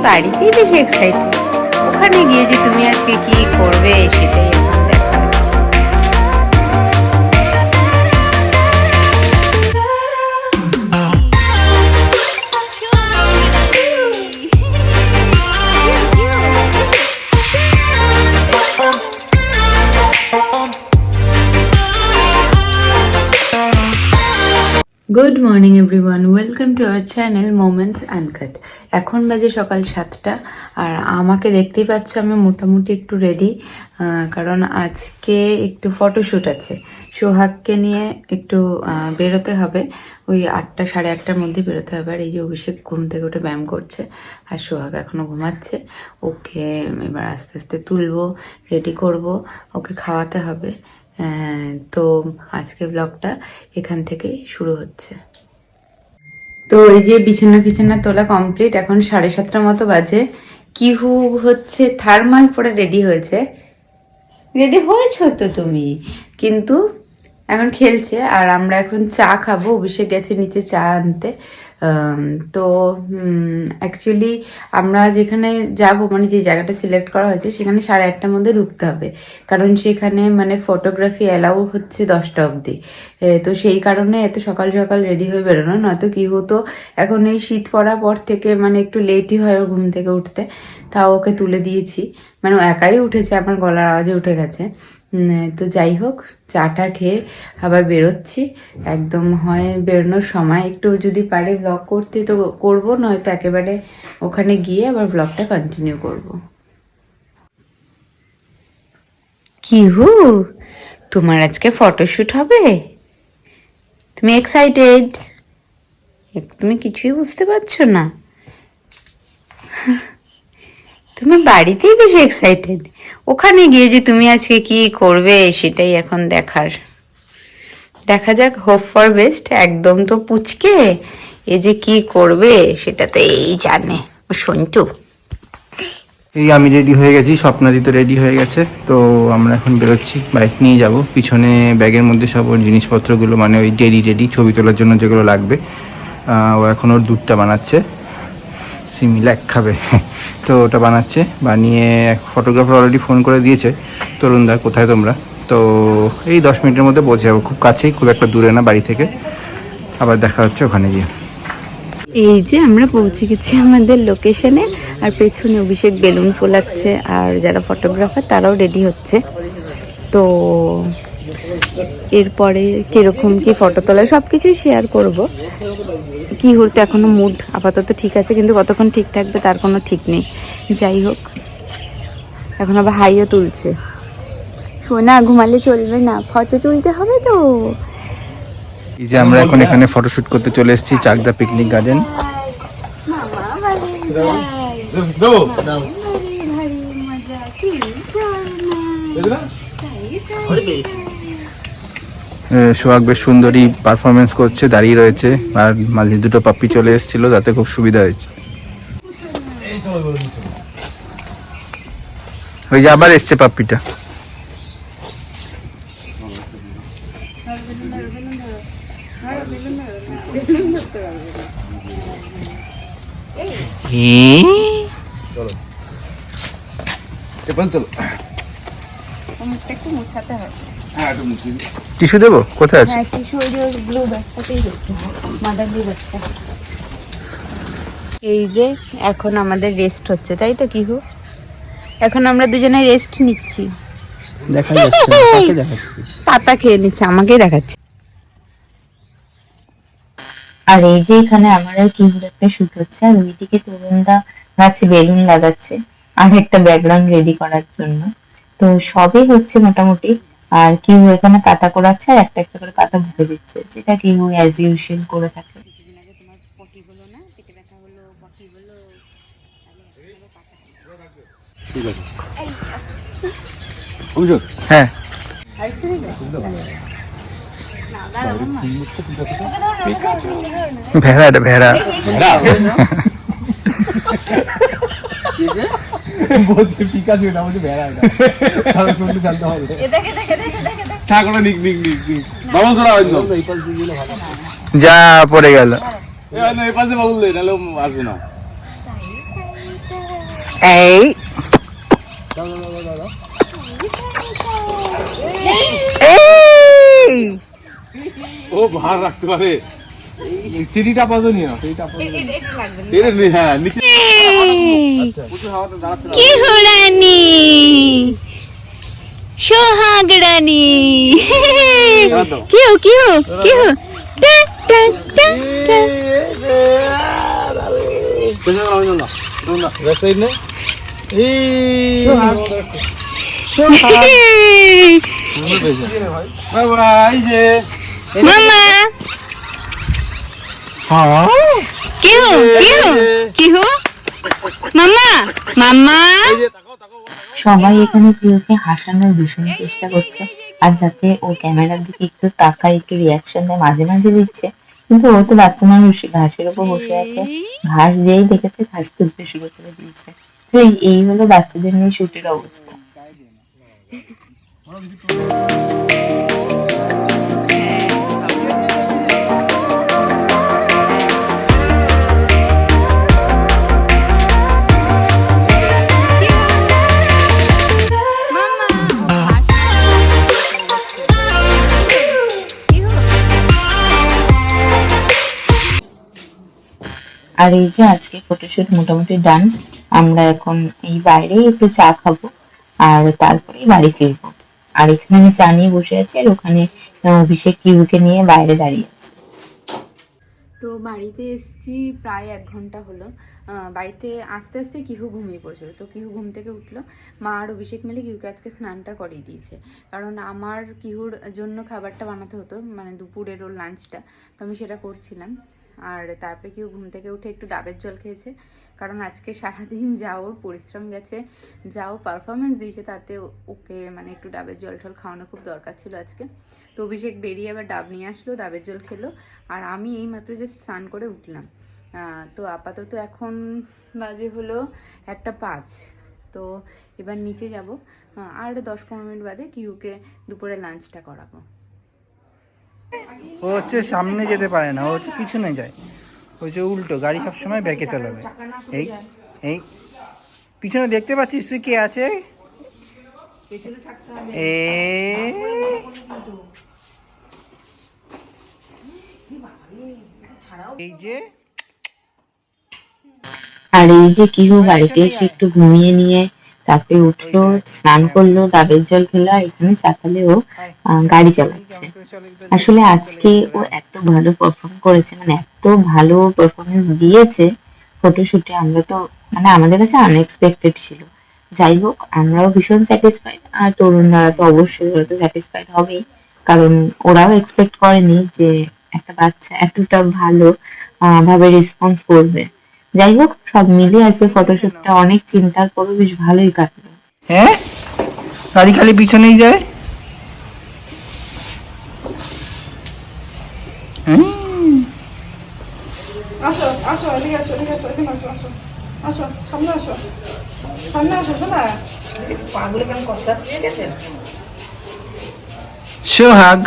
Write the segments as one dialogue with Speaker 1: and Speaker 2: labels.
Speaker 1: বাড়িতেই বেশি এক্সাইটেড। ওখানে গিয়ে যে তুমি আজকে কি করবে সেটাই এখন দেখার। Good morning everyone, welcome to our channel moments uncut. এখন বাজে সকাল 7টা আর আমাকে দেখতেই পাচ্ছ আমি মোটামুটি একটু রেডি, কারণ আজকে একটু ফটোশ্যুট আছে। সোহাগকে নিয়ে একটু বেরোতে হবে, ওই 8টা সাড়ে 8টার মধ্যে বেরোতে হবে। আর এই যে অভিষেক ঘুম থেকে উঠে ব্যায়াম করছে আর সোহাগ এখনও ঘুমাচ্ছে। ওকে এবার আস্তে আস্তে তুলবো, রেডি করব, ওকে খাওয়াতে হবে। তো আজকে ব্লগটা এখান থেকেই শুরু হচ্ছে। তো এই যে বিছানা তোলা কমপ্লিট, এখন 7:30 মতো বাজে। কিহু হচ্ছে থার্মাল পরে রেডি হয়েছে। রেডি হয়েছো তো তুমি, কিন্তু এখন খেলছে। আর আমরা এখন চা খাবো, অভিষেক গেছে নিচে চা আনতে। তো অ্যাকচুয়ালি আমরা যেখানে যাব, মানে যে জায়গাটা সিলেক্ট করা হয়েছে সেখানে 8:30টার মধ্যে ঢুকতে হবে, কারণ সেখানে মানে ফটোগ্রাফি অ্যালাউ হচ্ছে 10টা অবধি। তো সেই কারণে এত সকাল সকাল রেডি হয়ে বেরোনো, নয়তো কি হতো এখন এই শীত পড়ার পর থেকে মানে একটু লেটই হয় ওর ঘুম থেকে উঠতে। তাও ওকে তুলে দিয়েছি, মানে ও একাই উঠেছে, আমার গলার আওয়াজে উঠে গেছে। তো যাই হোক, চাটা খেয়ে আবার বেরোচ্ছি। একদম হয় বেরোনোর সময় একটু যদি পারে ব্লগ করতে তো করবো, নয়তো একেবারে ওখানে গিয়ে আবার ব্লগটা কন্টিনিউ করব। কি হু, তোমার আজকে ফটোশ্যুট হবে? তুমি এক্সাইটেড? তুমি কিছুই বুঝতে পারছো না? তুমি বাড়িতেই বেশি এক্সাইটেড। ওখানে গিয়ে যে তুমি আজকে কি করবে সেটাই এখন দেখার। দেখা যাক, হোপ ফর বেস্ট। একদম তো পুচকে, এ যে কি করবে সেটা তো এই জানে সন্টু।
Speaker 2: এই আমি রেডি হয়ে গেছি, স্বপ্নাদি তো রেডি হয়ে গেছে। তো আমরা এখন বেরোচ্ছি, বাইক নিয়ে যাব। পিছনে ব্যাগের মধ্যে সব ওর জিনিসপত্রগুলো, মানে ওই রেডি ছবি তোলার জন্য যেগুলো লাগবে। ও এখন ওর দুধটা বানাচ্ছে, সিমিলাক খাবে তো ওটা বানাচ্ছে। বানিয়ে ফটোগ্রাফার অলরেডি ফোন করে দিয়েছে, তরুণদা কোথায় তোমরা? তো এই 10 মিনিটের মধ্যে পৌঁছে যাবো, খুব কাছেই, খুব একটা দূরে না বাড়ি থেকে। আবার দেখা হচ্ছে ওখানে গিয়ে।
Speaker 1: এই যে আমরা পৌঁছে গেছি আমাদের লোকেশনে, আর পেছনে অভিষেক বেলুন ফোলাচ্ছে, আর যারা ফটোগ্রাফার তারাও রেডি হচ্ছে। তো এরপরে কিরকম কি ফটো তোলা সব কিছুই শেয়ার করব। কি হতে এখনো মুড আপাতত ঠিক আছে, কিন্তু কতক্ষণ ঠিক থাকবে তার কোনো ঠিক নেই। যাই হোক, এখন আবার হাইও তুলছে। শোনা, ঘুমালে চলবে না, ফটো তুলতে হবে তো।
Speaker 2: এই যে আমরা এখন এখানে ফটোশুট করতে চলে এসেছি, চাকদা পিকনিক গার্ডেন। সোহাগ বেশ সুন্দরী পারফরমেন্স করছে, দাঁড়িয়ে রয়েছে। আর মাঝে দুটো পাপ্পি চলে এসেছিল, যাতে খুব সুবিধা হয়েছে। ওই যে আবার এসছে পাপ্পিটা। টিস্যু দেবো? কোথায় আছে?
Speaker 1: এই যে এখন আমাদের রেস্ট হচ্ছে, তাই তো কিহু? এখন আমরা দুজনে রেস্ট নিচ্ছি।
Speaker 2: দেখা যাচ্ছে
Speaker 1: পাতা খেয়ে নিচ্ছে, আমাকেই দেখাচ্ছে। আর এই যে এখানে আমার আর কিহুর একটা শুট হচ্ছে, আর ওইদিকে তরুণদা গাছে বেলুন লাগাচ্ছে আর একটা ব্যাকগ্রাউন্ড রেডি করার জন্য। তো সবই হচ্ছে মোটামুটি। আর কিহু এখানে পাতা কোড়াচ্ছে আর একটা একটা করে পাতা ভরে দিচ্ছে, যেটা কিহু অ্যাজ ইউজুয়াল করে থাকে।
Speaker 2: হ্যাঁ, ভেড়া, এটা ভেড়া বলছে, পিকাচু না বলছে ভেড়া। এটা তাহলে শুনতে জানতে হবে। ঠাকুর নিক নিক নিক নিক বাবু তোরা হইলো যা পড়ে গেল। এই পাশে বাবুল দে, নালে আসবে না। এই এই
Speaker 3: ও ভার রাখতে পারে চিড়িটা পাজো নিয়ে না সেইটা পাজো এর হ্যাঁ নিচে উঁচু হাওয়াতে দাঁড়াচ্ছে না
Speaker 1: কি রানী সোহাগ রানী কি হো টা টা টা টা মামা কি হো মামা মামা সবাই এখানে প্রিয়কে হাসানোর ভীষণ চেষ্টা করছে, আর যাতে ও ক্যামেরার দিকে একটু তাকায়, একটু রিয়াকশন দেয়, মাঝে মাঝে দিচ্ছে। কিন্তু ও তো বাচ্চা মানুষ, ঘাসের উপর বসে আছে, ঘাস যেই দেখেছে ঘাস তুলতে শুরু করে দিয়েছে। তো এই হলো বাচ্চাদের নিয়ে শুটের অবস্থা। আর এই যে আজকে ফটোশুট মোটামুটি ডান। আমরা এখন এই বাইরে একটু চা খাবো আর তারপরেই বাড়ি ফিরবো। আর এখানে আমি চা নিয়ে বসে আছি, আর ওখানে অভিষেক কিউকে নিয়ে বাইরে দাঁড়িয়ে আছে। তো বাড়িতে এসেছি প্রায় 1 ঘন্টা হলো। বাড়িতে আস্তে আস্তে কিহু ঘুমিয়ে পড়েছিল, তো কিহু ঘুম থেকে উঠলো। মা আর অভিষেক মিলে কিহুকে আজকে স্নানটা করিয়ে দিয়েছে, কারণ আমার কিহুর জন্য খাবারটা বানাতে হতো, মানে দুপুরের ওর লাঞ্চটা, তো আমি সেটা করছিলাম। আর তারপরে কিহু ঘুম থেকে উঠে একটু ডাবের জল খেয়েছে, কারণ আজকে সারাদিন যা ওর পরিশ্রম গেছে, যা ও পারফরমেন্স দিয়েছে, তাতে ওকে মানে একটু ডাবের জল টল খাওয়ানো খুব দরকার ছিল আজকে। তো অভিষেক বেরিয়ে আবার ডাব নিয়ে আসলো, ডাবের জল খেলো, আর আমি এই মাত্র যে স্নান করে উঠলাম। তো আপাতত এখন বাজে হলো 1:05। তো এবার নিচে যাব, আর 10-15 মিনিট বাদে কিহুকে দুপুরে লাঞ্চটা করাবো।
Speaker 2: ও হচ্ছে সামনে যেতে পারে না, ও হচ্ছে পিছনে যায়, ও হচ্ছে উল্টো, গাড়ি সবসময় ব্যাকে চালাবে। এই এই পিছনে দেখতে পাচ্ছিস তুই কে আছে? এই যে,
Speaker 1: আর এই যে কিহু বাড়িতে এসে একটু ঘুমিয়ে নিয়ে তারপরে উঠলো, স্নান করলো, ডাবের জল খেলো, আর এখানে সকালে ও গাড়ি চালাচ্ছে। আসলে আজকে ও এত ভালো পারফর্ম করেছে, মানে এত ভালো পারফরমেন্স দিয়েছে ফটোশুটে, আমরা তো মানে আমাদের কাছে আনএক্সপেক্টেড ছিল। যাই হোক, আমরাও ভীষণ স্যাটিসফাইড, আর তরুণ দ্বারা তো অবশ্যই ওরা তো স্যাটিসফাইড হবেই, কারণ ওরাও এক্সপেক্ট করেনি যে একটা বাচ্চা এতটা ভালো ভাবে রেসপন্স করবে। যাই হোক, সব মিলিয়ে আজকে ফটোশুটটা অনেক চিন্তার পরও বেশ ভালোই কাটলো।
Speaker 2: হ্যাঁ গাড়ি খালি পিছনেই যায়।
Speaker 4: আসো আসো এদিকে আসো এদিকে আসো এখানে আসো আসো আসো সামনে আসো সামনে আসো শোনা পাগুলো কেমন কষ্ট দিয়ে গেছে।
Speaker 2: সোহাগ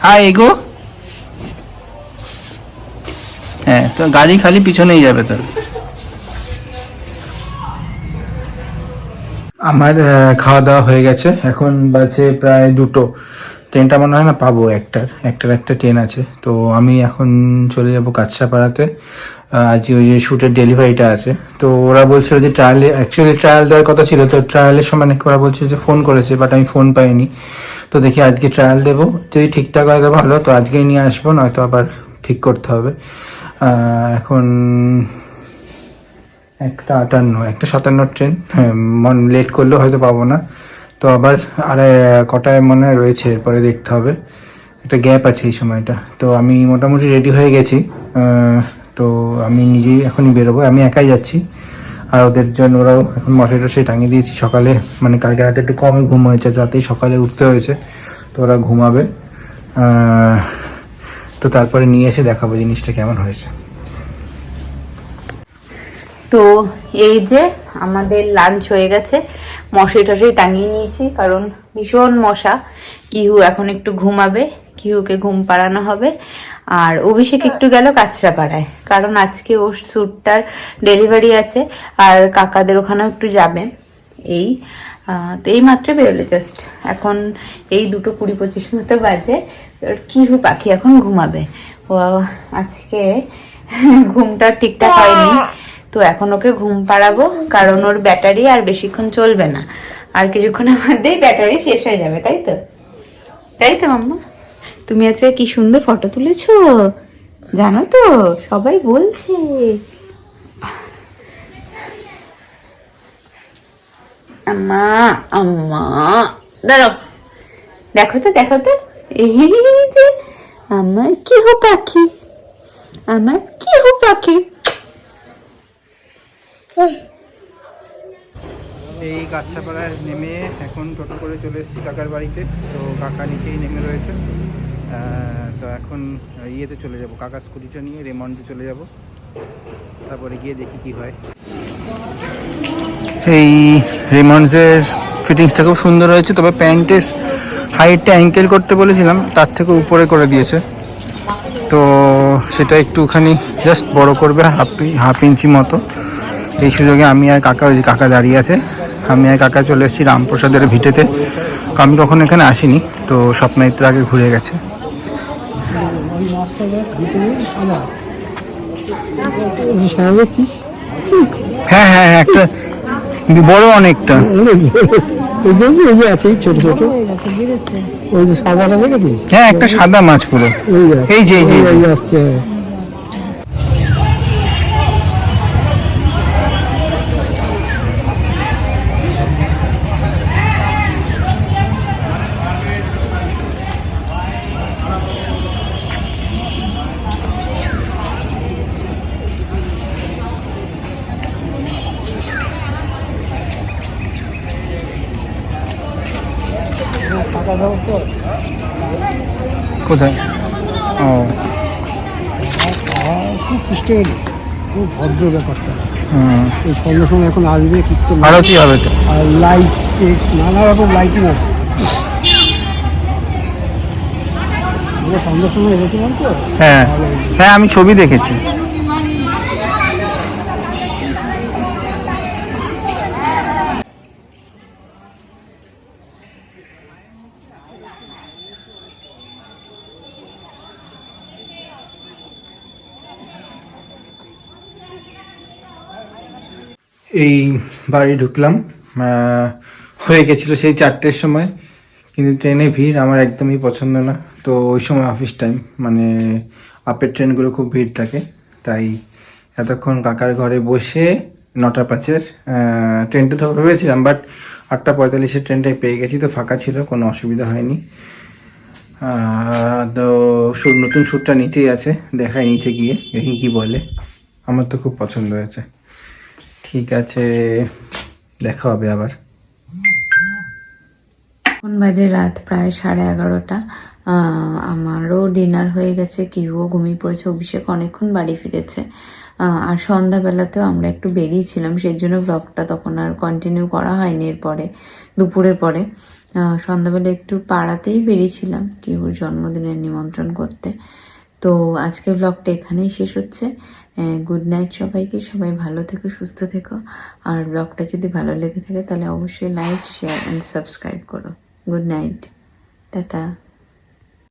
Speaker 2: হাই এগো। হ্যাঁ, তো গাড়ি খালি পিছনেই যাবে তোর। আমার খাওয়া দাওয়া হয়ে গেছে, এখন বাজে প্রায় 2টো। ট্রেনটা মনে হয় না পাবো, একটা ট্রেন আছে। তো আমি এখন চলে যাব কাছাপাড়াতে, আজকে ওই যে শ্যুটের ডেলিভারিটা আছে। তো ওরা বলছিল যে ট্রায়াল দেওয়ার কথা ছিল, তো ট্রায়ালের সময় নাকি ওরা বলছে যে ফোন করেছে, বাট আমি ফোন পাইনি। তো দেখি আজকে ট্রায়াল দেবো, যদি ঠিকঠাক হয় তো ভালো, তো আজকেই নিয়ে আসবো, নয়তো আবার ঠিক করতে হবে। এখন 1:58 ট্রেন, হ্যাঁ লেট করলেও হয়তো পাবো না। তো আবার আর কটায় মনে রয়েছে, এরপরে দেখতে হবে, একটা গ্যাপ আছে এই সময়টা। তো আমি মোটামুটি রেডি হয়ে গেছি, তো আমি নিজেই এখনই বেরোবো, আমি একাই যাচ্ছি। আর ওদের জন্য ওরাও এখন মশাই টাঙিয়ে দিয়েছি। সকালে মানে কালকে রাতে একটু কমই ঘুম হয়েছে, রাতেই সকালে উঠতে হয়েছে, তো ওরা ঘুমাবে। তো তারপরে নিয়ে এসে দেখাবো জিনিসটা কেমন হয়েছে।
Speaker 1: তো এই যে আমাদের লাঞ্চ হয়ে গেছে, মশাই টশাই টাঙিয়ে নিয়েছি, কারণ ভীষণ মশা। কিহু এখন একটু ঘুমাবে, কিহুকে ঘুম পাড়ানো হবে। আর অভিষেক একটু গেল কাঁচরাপাড়ায়, কারণ আজকে ওর স্যুটটার ডেলিভারি আছে আর কাকাদের ওখানেও একটু যাবে। এই তো এই মাত্র বেরোলো জাস্ট, এখন এই 2:20-25 মতো বাজে। ওর কিহু পাখি এখন ঘুমাবে, ও আজকে ঘুমটা ঠিকঠাক হয়নি, তো এখন ওকে ঘুম পাড়াবো, কারণ ওর ব্যাটারি আর বেশিক্ষণ চলবে না, আর কিছুক্ষণের মধ্যেই ব্যাটারি শেষ হয়ে যাবে, তাই তো? তাই তো মাম্মা? তুমি আজকে কি সুন্দর ফটো তুলেছো জানো তো, সবাই বলছে। আম্মা আম্মা দাঁড়াও, দেখো তো দেখো তো, এই যে আমার কিহু পাখি, আমার কিহু পাখি।
Speaker 2: এই কাছাপাড়ায় নেমে এখন টোটো করে চলে এসেছি কাকার বাড়িতে। তো কাকা নিচেই নেমে রয়েছে। তো এখন ইয়েতে চলে যাব, কাকার স্কুটিটা নিয়ে রেমন্ডে চলে যাব, তারপরে গিয়ে দেখি কি হয়। এই রেমন্ডসের ফিটিংসটা খুব সুন্দর হয়েছে, তবে প্যান্টের হাইটটা অ্যাঙ্কেল করতে বলেছিলাম, তার থেকে উপরে করে দিয়েছে। তো সেটা একটুখানি জাস্ট বড় করবে, হাফ ইঞ্চি মতো। এই সুযোগে আমি আর কাকা, ওই যে কাকা দাঁড়িয়ে আছে, আমি আর কাকা চলে এসেছি রামপ্রসাদের ভিটেতে। আমি কখনো এখানে আসিনি, তো স্বপ্নায়িত্র আগে ঘুরে গেছে। হ্যাঁ হ্যাঁ হ্যাঁ, একটা বড় অনেকটা
Speaker 5: আছে ছোট ছোট, ওই যে সাদাটা দেখেছিস?
Speaker 2: হ্যাঁ, একটা সাদা মাছ পুরো, এই যে
Speaker 5: আসছে। থাকার ব্যবস্থা
Speaker 2: কোথায়? ও
Speaker 5: খুব সিস্টেম, খুব ভদ্র ব্যাপারটা।
Speaker 2: হুম,
Speaker 5: এই সন্ধ্যার সময় এখন আসবে কীর্তন,
Speaker 2: আরতি হবে তো।
Speaker 5: আর লাইট, নানা রকম লাইটিং আছে। আমরা সন্ধ্যার সময় এসেছিলাম তো।
Speaker 2: হ্যাঁ হ্যাঁ, আমি ছবি দেখেছি। এই বাড়ি ঢুকলাম, হয়ে গেছিলো সেই 4টের সময়, কিন্তু ট্রেনে ভিড় আমার একদমই পছন্দ না। তো ওই সময় অফিস টাইম, মানে আপের ট্রেনগুলো খুব ভিড় থাকে, তাই এতক্ষণ কাকার ঘরে বসে 9টা 5-এর ট্রেনটা তো ভেবেছিলাম, বাট 8টা 45-এর ট্রেনটাই পেয়ে গেছি, তো ফাঁকা ছিল, কোনো অসুবিধা হয়নি। তো নতুন শ্যুটটা নিচেই আছে, দেখায় নিচে গিয়ে দেখি কি বলে। আমার তো খুব পছন্দ হয়েছে। ঠিক আছে, দেখা হবে আবার।
Speaker 1: এখন বাজে রাত প্রায় 11:30। আমারও ডিনার হয়ে গেছে, কিউও ঘুমিয়ে পড়েছে, অভিষেক অনেকক্ষণ বাড়ি ফিরেছে। আর সন্ধ্যাবেলাতেও আমরা একটু বেরিয়েছিলাম, সেই জন্য ব্লগটা তখন আর কন্টিনিউ করা হয়নি। এরপরে দুপুরের পরে সন্ধ্যাবেলা একটু পাড়াতেই বেরিয়েছিলাম কিউর জন্মদিনের নিমন্ত্রণ করতে। তো আজকের ব্লগটা এখানেই শেষ হচ্ছে। গুড নাইট সবাইকে, সবাই ভালো থেকো, সুস্থ থেকো। আর ব্লগটা যদি ভালো লেগে থাকে তাহলে অবশ্যই লাইক, শেয়ার অ্যান্ড সাবস্ক্রাইব করো। Good night, tata.